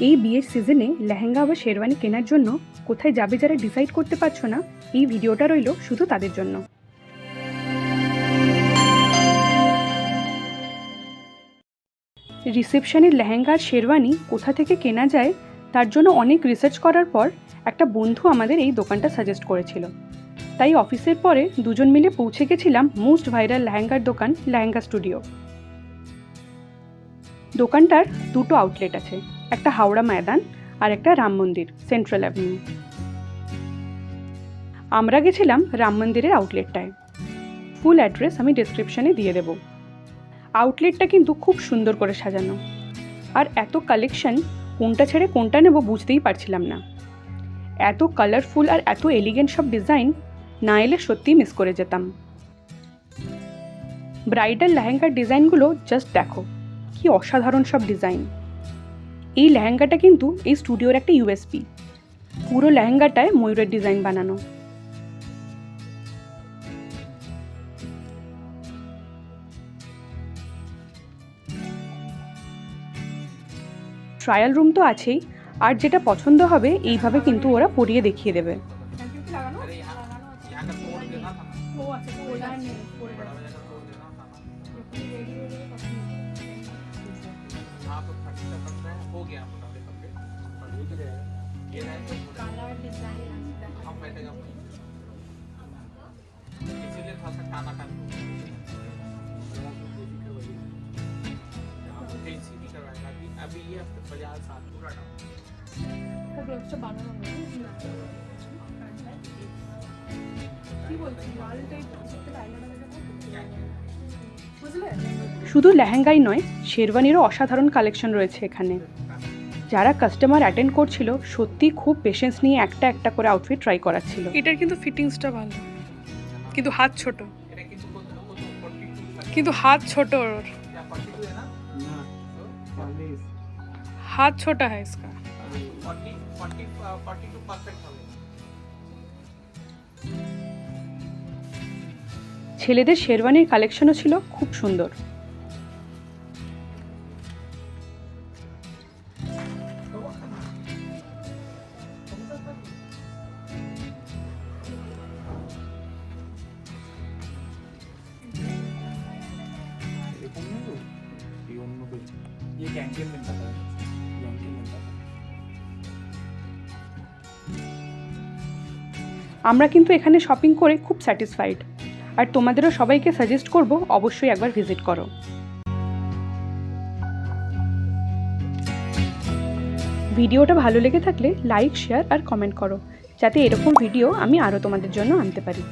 এই বিয়ের সিজনে লেহেঙ্গা বা শেরওয়ানি কেনার জন্য কোথায় যাবে যারা ডিসাইড করতে পারছো না, এই ভিডিওটা রইল শুধু তাদের জন্য। রিসেপশনের লেহেঙ্গা আর শেরওয়ানি কোথা থেকে কেনা যায় তার জন্য অনেক রিসার্চ করার পর একটা বন্ধু আমাদের এই দোকানটা সাজেস্ট করেছিল। তাই অফিসের পরে দুজন মিলে পৌঁছে গেছিলাম মোস্ট ভাইরাল লেহেঙ্গার দোকান লেহেঙ্গা স্টুডিও। দোকানটার দুটো আউটলেট আছে, একটা হাওড়া ময়দান আর একটা রাম মন্দির সেন্ট্রাল অ্যাভিনিউ। আমরা গেছিলাম রাম মন্দিরের আউটলেটটায়। ফুল অ্যাড্রেস আমি ডেসক্রিপশনে দিয়ে দেব। আউটলেটটা কিন্তু খুব সুন্দর করে সাজানো, আর এত কালেকশন, কোনটা ছেড়ে কোনটা নেব বুঝতেই পারছিলাম না। এত কালারফুল আর এত এলিগেন্ট সব ডিজাইন, না এলে সত্যিই মিস করে যেতাম। ব্রাইডাল লেহেঙ্গার ডিজাইনগুলো জাস্ট দেখো, কি অসাধারণ সব ডিজাইন। এই লেহেঙ্গাটা কিন্তু এই স্টুডিওর একটা ইউএসপি। পুরো লেহেঙ্গাটায় ময়ূরের ডিজাইন বানানো। ট্রায়াল রুম তো আছেই, আর যেটা পছন্দ হবে এইভাবে কিন্তু ওরা পরিয়ে দেখিয়ে দেবে। শুধু লেহেঙ্গাই নয়, শেরওয়ানিরও অসাধারণ কালেকশন রয়েছে এখানে। যারা কাস্টমার অ্যাটেন্ড করছিল সত্যি খুব পেশেন্স নিয়ে একটা একটা করে আউটফিট ট্রাই করাচ্ছিল। এটার কিন্তু ফিটিংসটা ভালো, কিন্তু হাত ছোট, কিন্তু হাত ছোট, ওর हाथ छोटा है इसका। ছেলেদের শেরওয়ানির কালেকশনও ছিল খুব সুন্দর। আমরা কিন্তু এখানে শপিং করে খুব স্যাটিসফাইড, আর তোমাদেরও সবাইকে সাজেস্ট করব অবশ্যই একবার ভিজিট করো। ভিডিওটা ভালো লেগে থাকলে লাইক, শেয়ার আর কমেন্ট করো, যাতে এরকম ভিডিও আমি আরও তোমাদের জন্য আনতে পারি।